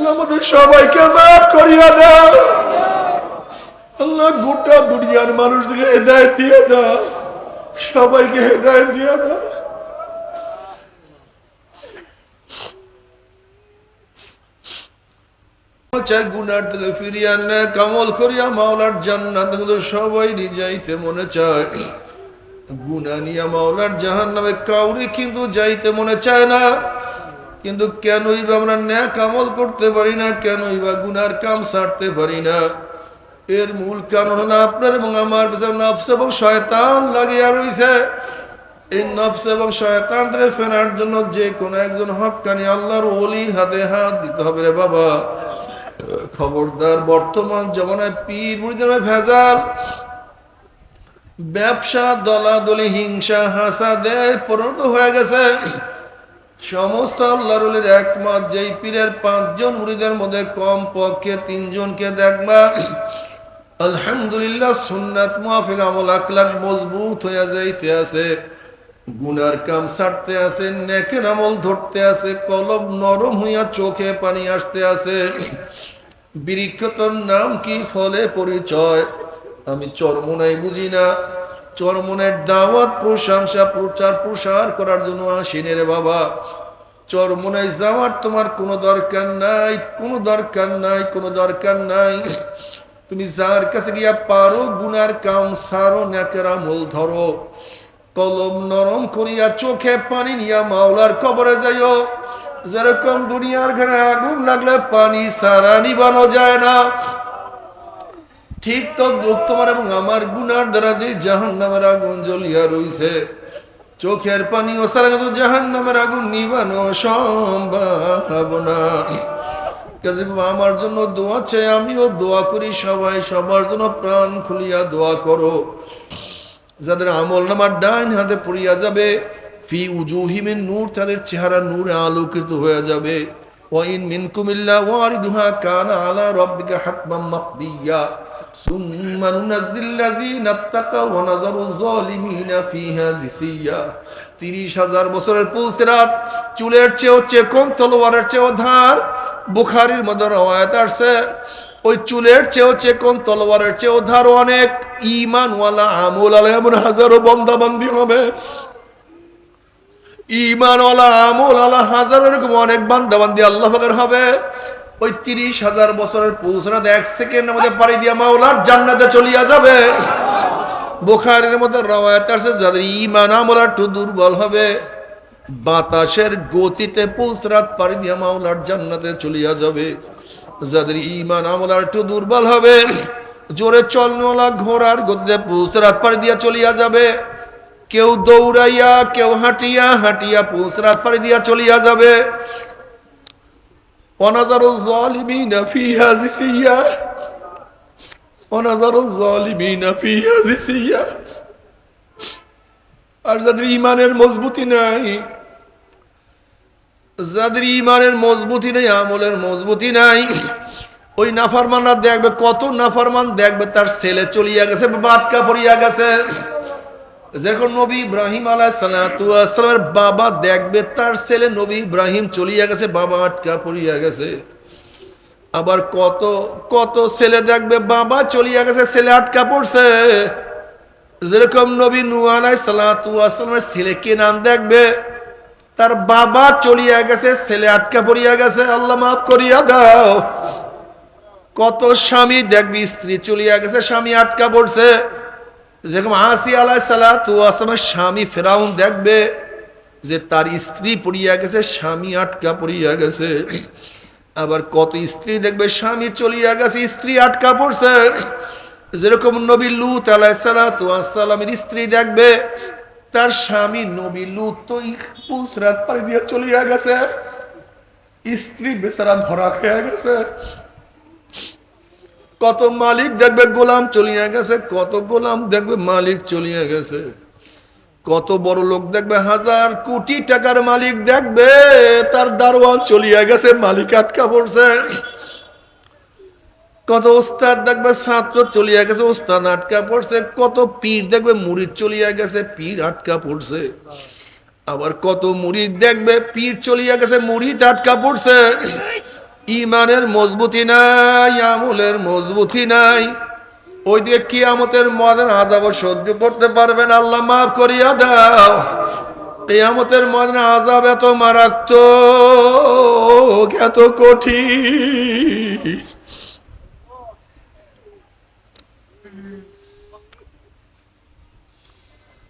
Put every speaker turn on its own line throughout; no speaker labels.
আল্লাহ আমাদের সবাইকে মাফ করিয়া দাও আল্লাহ। গোটা দুনিয়ার মানুষদেরকে হেদায়েত দিয়ে দাও, সবাইকে হেদায়েত দিয়ে দাও। চাই গুনার থেকে ফিরিয়ে আনে কামল করিয়া মাওলার জান্নাত সবাই যাইতে মনে চায়, গুনাহ নিয়া মাওলার জাহান্নামে কাউরি কিন্তু যাইতে মনে চায় না। কিন্তু কেনই বা আমরা নেক আমল করতে পারি না, কেনই বা গুনার কাম ছাড়তে পারি না? এর মূল কারণ হলো আপনার এবং আমার পিছনে নফস এবং শয়তান লাগিয়া রয়েছে। এই নফস এবং শয়তান থেকে ফেরার জন্য যে কোনো একজন হক্কানি আল্লাহর ওলির হাতে হাত দিতে হবে রে বাবা। খবরদার, বর্তমান জমানায় পীর মুরিদের ভেজাল, ব্যবসা, দলাদলি, হিংসা, হাসাদে পরিণত হয়ে গেছে। সমস্ত আল্লাহর ওলির একমত, যেই পীরের 5 জন মুরিদের মধ্যে কম পক্ষে 3 জনকে দেখবা আলহামদুলিল্লাহ সুন্নাত মুআফিক আমল আখলাক মজবুত হয়ে যাইতে আছে, গুনার কাম ছাড়তে আছে, নেকের আমল ধরতে আছে, কলব নরম হইয়া চোখে পানি আসতে আছে। বৃক্ষতর নাম কি, ফলে পরিচয়। আমি চরমোনাই বুঝি না, চরমনের দাওয়াত, প্রশংসা, প্রচার প্রসার করার জন্য আসিনি রে বাবা। চরমোনাই যাওয়ার তোমার কোনো দরকার নাই, কোনো দরকার নাই, কোনো দরকার নাই। তুমি যার কাছে গিয়া পারো গুনার কাম সারো, নেকের আমল ধরো, কলম নরম করিয়া চোখে পানি নিয়া মাওলার কবরে যাইও। যেরকম দুনিয়ার ঘরে আগুন লাগলে পানি সারা নিবানো যায় না, ঠিক তো তোমার এবং আমার গুনার দ্বারা যে জাহান্নামের আগুন জ্বলিয়া রইছে, চোখের পানি ও সারা কিন্তু জাহান্নামের আগুন নিবানো সম্ভব না। আমার জন্য দোয়া চাই, আমিও দোয়া করি, সবাই সবার জন্য প্রাণ খুলিয়া দোয়া করো। যাদের আমল নামার ডাইন হাতে পড়িয়া যাবে, ফি উজুহিমিন নূর, তাদের চেহারা নূরে আলোকিত হয়ে যাবে। ওয়াইন মিনকুম ইল্লা ওয়ারিদুহা কানা আলা রাব্বিকা হাতমান মাকদিয়া সুম্মা নুনাজ্জিল্লাযিনা তাকাও ওয়া নাযারু যালিমিনা ফিহা জিসিয়া। 30,000 বছরের পুলসিরাত চুলের চেয়েও চিকন, তলোয়ারের চেয়েও ধার। বুখারীর মধ্যে রওয়ায়াত আছে, ওই চুলের চেয়েও চিকন, তলোয়ারের চেয়েও ধার অনেক ঈমানওয়ালা আমলওয়ালা এমন হাজারো বান্দাবান্দি হবে। ঈমানওয়ালা আমলওয়ালা হাজারো এরকম অনেক বান্দাবান্দি আল্লাহ পাকের হবে। ওই 30,000 বছরের পুলসিরাত 1 সেকেন্ডের মধ্যে পাড়ি দিয়া মাওলার জান্নাতে চলিয়া যাবে। বুখারীর মধ্যে রওয়ায়াত আছে, যাদের ঈমান আমল একটু দুর্বল হবে, বাতাসের গতিতে পুলসিরাত পাড়ি দিয়া মাওলার জান্নাতে চলিয়া যাবে। যাদের ঈমান আমল একটু দুর্বল হবে, জোরে চলনওয়ালা ঘোড়ার গতিতে পুলসিরাত পাড়ি দিয়া চলিয়া যাবে। কেউ দৌড়াইয়া, কেউ হাঁটিয়া হাঁটিয়া পুলসিরাত পাড়ি দিয়া চলিয়া যাবে। ওয়ানাজারুল যালিমিনা ফিহা জিসিয়া, ওয়ানাজারুল যালিমিনা ফিহা জিসিয়া। আর যাদের ঈমানের মজবুতি নাই, যাদের ঈমানের মজবুতি নেই, আমলের মজবুতি নাই, ওই নাফরমানরা দেখবে, কত নাফরমান দেখবে তার ছেলে চলিয়া গেছে, বাটকা পড়িয়া গেছে। যেরকম নবী ইব্রাহিম আলাইহিস সালাতু ওয়াস সালামের বাবা দেখবে তার ছেলে নবী ইব্রাহিম চলিয়া গেছে, বাবা আটকা পড়িয়া গেছে। আবার কত কত ছেলে দেখবে বাবা চলিয়া গেছে, ছেলে আটকা পড়ছে। যেরকম নবী নূহ আলাইহিস সালাতু ওয়াস সালামের ছেলে কেনান দেখবে তার বাবা চলিয়া গেছে, ছেলে আটকা পড়িয়া গেছে, আল্লাহ মাফ করিয়া দাও। কত স্বামী দেখবি স্ত্রী চলিয়া গেছে, স্বামী আটকা পড়ছে। যেরকম আসিয়া আলাইহিস সালাতু ওয়াস সালামের স্বামী ফিরাউন দেখবে যে তার স্ত্রী পড়িয়া গেছে, স্বামী আটকা পড়িয়া গেছে। আবার কত স্ত্রী দেখবে স্বামী চলিয়া গেছে, স্ত্রী আটকা পড়ছে। যেরকম নবী লূত আলাইহিস সালাতু ওয়াস সালামের স্ত্রী দেখবে তার স্বামী নবী লূত তো পুলসিরাত পাড়ি দিয়ে চলিয়া গেছে, স্ত্রী বেচারা ধরা খেয়ে গেছে। কত মালিক দেখবে গোলাম চলিয়া গেছে, কত গোলাম দেখবে মালিক চলিয়া গেছে। কত বড় লোক দেখবে, 1000 কোটি টাকার মালিক দেখবে তার দারোয়ান চলিয়া গেছে, মালিক আটকা পড়ছে। কত ওস্তাদ দেখবে ছাত্র চলিয়া গেছে, ওস্তাদ আটকা পড়ছে। কত পীর দেখবে মুরিদ চলিয়া গেছে, পীর আটকা পড়ছে। আবার কত মুরিদ দেখবে পীর চলিয়া গেছে, মুরিদ আটকা পড়ছে। ইমানের মজবুতি নাই, আমলের মজবুতি নাই, ওই দিকে কিয়ামতের ময়দানে আযাব সহ্য করতে পারবেন, আল্লাহ মাফ করিয়া দাও। কিয়ামতের ময়দানে আযাব এত মারাত্মক, এত কঠিন।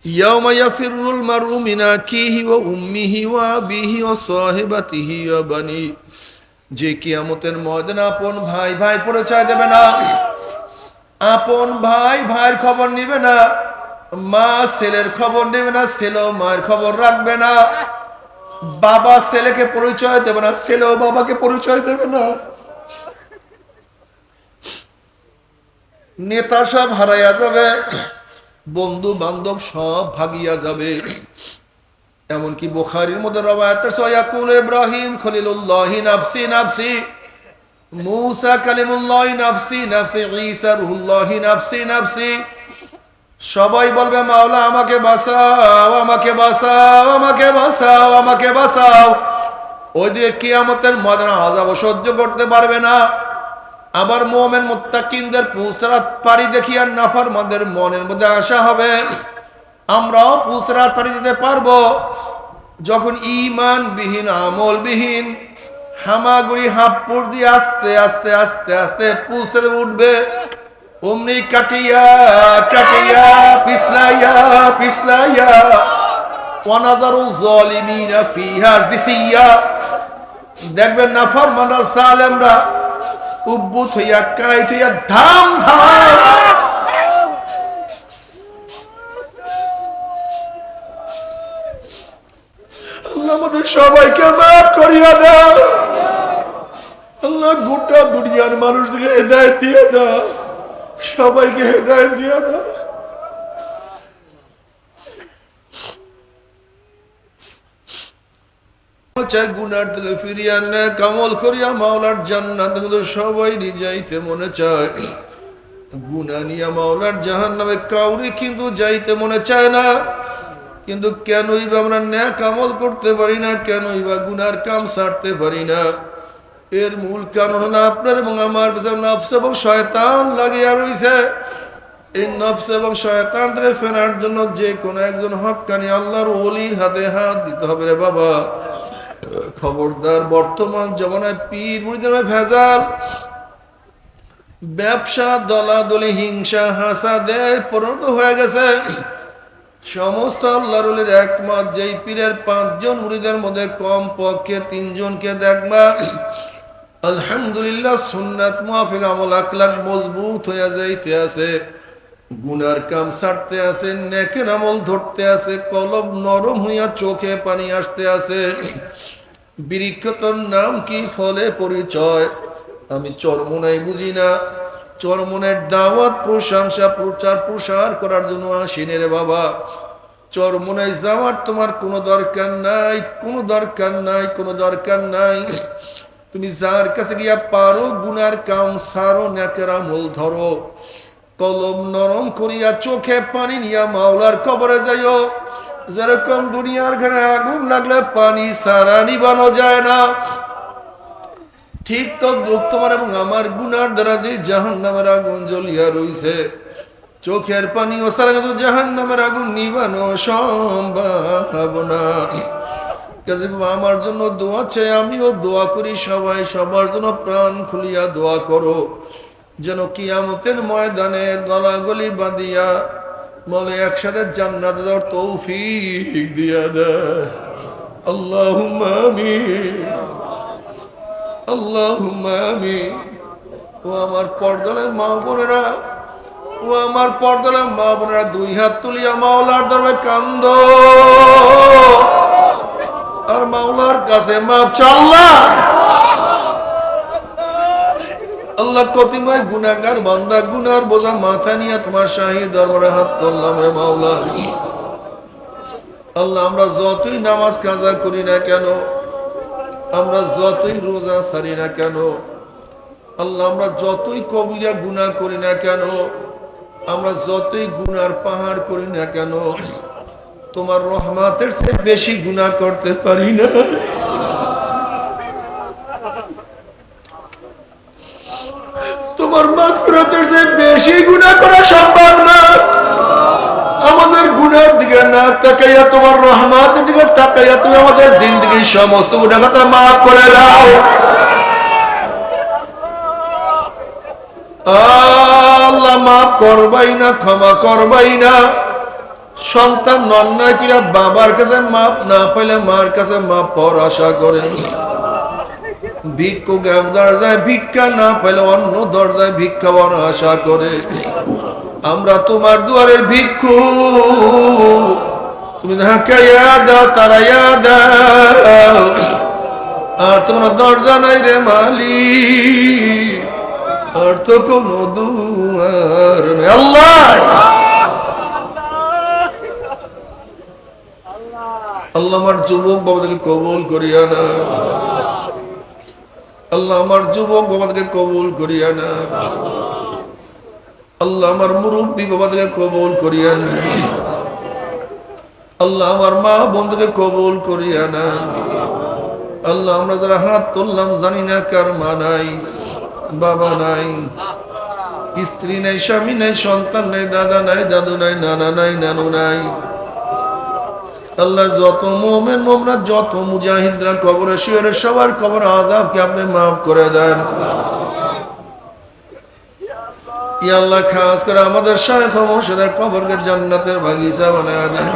ইয়াউমা ইয়াফিরুল মারউ মিন আখিহি ওয়া উম্মিহি ওয়া আবিহি ওয়া সাহিবাতিহি ওয়া বানি, যে কিয়ামতের ময়দানে আপন ভাই ভাই পরিচয় দেবে না, আপন ভাই ভাইয়ের খবর নিবে না, মা ছেলের খবর নেবে না, ছেলেও মায়ের খবর রাখবে না, বাবা ছেলেকে পরিচয় দেবে না, ছেলেও বাবাকে পরিচয় দেবে না, নেতা সব হারাইয়া যাবে, বন্ধু বান্ধব সব ভাগিয়া যাবে। এমনকি বুখারীর মধ্যে রওয়ায়াত আছে, ইয়াকুল ইব্রাহিম খলিলুল্লাহি নাফসি নাফসি, মুসা কালিমুল্লাহি নাফসি নাফসি, ঈসা রুহুল্লাহি নাফসি নাফসি। সবাই বলবে মাওলা আমাকে বাঁচাও, আমাকে বাঁচাও, আমাকে বাঁচাও, আমাকে বাঁচাও। ওই দিকে কিয়ামতের ময়দানে আযাব সহ্য করতে পারবে না। আবার মুমিন মুত্তাকিনদের পুসরাত পারি দেখিয়া নাফরমানদের মনের মধ্যে আশা হবে আমরাও পুসরাত পারি দিতে পারবো। যখন ঈমান বিহীন আমল বিহীন হামাগুড়ি হাঁপুর দিয়ে আস্তে আস্তে আস্তে আস্তে পুসরে উঠবে, অমনি কাটিয়া কাটিয়া পিছলাইয়া পিছলাইয়া ওয়ানাজারু যালিমিনা ফিহা জিসিয়া। দেখবেন নাফরমানরা জালেমরা উব্বুত হইয়া কাইট হইয়া ধাম ধাম। আল্লাহ আমাদের সবাইকে মাফ করিয়া দাও। আল্লাহ গোটা দুনিয়ার মানুষদেরকে হেদায়েত দিয়ে দাও, সবাইকে হেদায়েত দিয়ে দাও। চাই গুনার থেকে ফিরিয়া না কামল করিয়া মাওলার জান্নাত সবাই যাইতে মনে চায়, গুনাহ নিয়া মাওলার জাহান্নামে কাউরে কিন্তু যাইতে মনে চায় না। কিন্তু কেনই বা আমরা নেক আমল করতে পারি না, কেনই বা গুনার কাম ছাড়তে পারি না? এর মূল কারণ হলো আপনার এবং আমার পিছনে নফস এবং শয়তান লাগিয়া রয়েছে। এই নফস এবং শয়তান থেকে ফেরার জন্য যে কোনো একজন হক্কানি আল্লাহর ওলির হাতে হাত দিতে হবে রে বাবা। খবরদার, বর্তমান জমানায় পীর মুরিদের ভেজাল, ব্যবসা, দলাদলি, হিংসা, হাসাদে পরিণত হয়ে গেছে। সমস্ত আল্লাহর ওলির একমত, যেই পীরের 5 জন মুরিদের মধ্যে কম পক্ষে 3 জনকে দেখবা আলহামদুলিল্লাহ সুন্নাত মুআফিক আমল আখলাক মজবুত হয়ে যাইতে আছে, গুনার কাম ছাড়তে আছে, নেকের আমল ধরতে আছে, কলব নরম হইয়া চোখে পানি আসতে আছে। বৃক্ষতর নাম কি, ফলে পরিচয়। আমি চরমোনাই বুঝি না, চরমনের দাওয়াত প্রশংসা প্রচার প্রসার করার জন্য আসিনি রে বাবা। চরমোনাই যাওয়ার তোমার কোনো দরকার নাই, কোনো দরকার নাই, কোনো দরকার নাই। তুমি যার কাছে গিয়া পারো গুনার কাম সারো, নেকের আমল ধরো, কলব নরম করিয়া চোখে পানি নিয়া মাওলার কবরে যাইও। যেরকম দুনিয়ার ঘরে আগুন লাগলে পানি সারা নিবানো যায় না, ঠিক তো তোমার এবং আমার গুনার দ্বারা যে জাহান্নামের আগুন জ্বলিয়া রইছে, চোখের পানি ও সারা কিন্তু জাহান্নামের আগুন নিবানো সম্ভব না। আমার জন্য দোয়া চাই, আমিও দোয়া করি, সবাই সবার জন্য প্রাণ খুলিয়া দোয়া করো, যেন কিয়ামতের ময়দানে গলাগলি বাঁধিয়া বলে একসাথে জান্নাতে যাওয়ার তৌফিক দিয়া দেয়। আল্লাহুম্মা আমিন, আল্লাহুম্মা আমিন। ও আমার পর্দার মা বোনেরা, ও আমার পর্দার মা বোনেরা, 2 হাত তুলিয়া মাওলার দরবারে কান্দো আর মাওলার কাছে মাপ চাল্লা। আল্লাহ কতিময় গুনাহগার বান্দা, গুনার বোঝা মাথা নিয়ে তোমার শাহী দরবারে হাত তুললাম রে মাওলা। আল্লাহ আমরা যতই নামাজ কাজা করি না কেন, আমরা যতই রোজা ছাড়ি না কেন, আল্লাহ আমরা যতই কবিরা গুনাহ করি না কেন, আমরা যতই গুনার পাহাড় করি না কেন, তোমার রহমতের চেয়ে বেশি গুনাহ করতে পারি না। তোমার মাগফিরাতের চেয়ে বেশি গুনাহ করা সম্ভব না। আমাদের গুনার দিকে না তাকাইয়া তোমার রহমতের দিকে তাকাইয়া তুমি আমাদের জিন্দেগীর সমস্ত গুনাহ খাতা মাফ করে দাও। আল্লাহ মাফ করবাই না, ক্ষমা করবাই না। সন্তান নন্না কিরা বাবার কাছে মাপ না পাইলে মার কাছে মাপ পাওয়ার আশা করে, ভিক্ষুক এক দরজায় ভিক্ষা না পাইলে অন্য দরজায় ভিক্ষা পাওয়ার আশা করে। আমরা তোমার দুয়ারের ভিক্ষু, তুমি ধাক্কাইয়া দাও, তারাইয়া দাও, আর তো কোনো দরজা নাই রে মালিক, আর তো কোনো দুয়ার নেই। আল্লাহ আল্লাহ আমার যুবক বাবাদেরকে কবুল করিয়া না, আল্লাহ আমার যুবক বাবাদেরকে কবুল করিয়া না, আল্লাহ আমার মুরব্বী বাবাদেরকে কবুল করিয়া না, আল্লাহ আমার মা বন্ধুকে কবুল করিয়া না। আল্লাহ আমরা যারা হাত তুললাম জানি না কার মা নাই, বাবা নাই, স্ত্রী নাই, স্বামী নাই, সন্তান নাই, দাদা নাই, দাদু নাই, নানা নাই, নানু নাই। আল্লাহ যত মুমিন মুমিনাত, যত মুজাহিদরা কবরে শুয়ে সবার কবর আযাবকে আপনি মাফ করে দেন। ইয়া আল্লাহ খাস করে আমাদের শায়েখ ও মুর্শিদের কবরকে জান্নাতের বাগিচা বানায় দেন।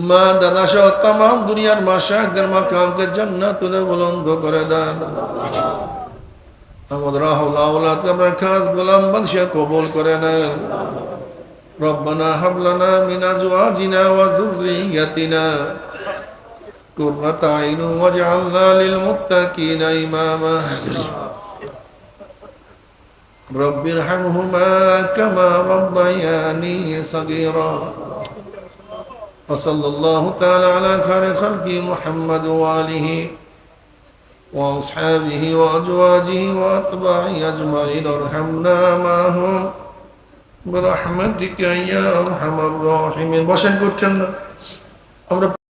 মা দাদা সহ তামাম দুনিয়ার মাশায়েখদের মাকামকে জান্নাতে বুলন্দ করে দেন। আমাদের আওলাদকে আমরা খাস গোলাম বাদশা কবুল করে নেন। ربنا هب لنا من أزواجنا وذريتنا قرة أعين واجعلنا للمتقين إماما رب ارحمهما كما ربياني صغيرا وصلى الله تعالى على خير خلقه محمد وآله وأصحابه وأزواجه وأتباعه أجمعين ارحمنا معهم برحمتك يا أرحم الراحمين। বসেন, করছেন না আমরা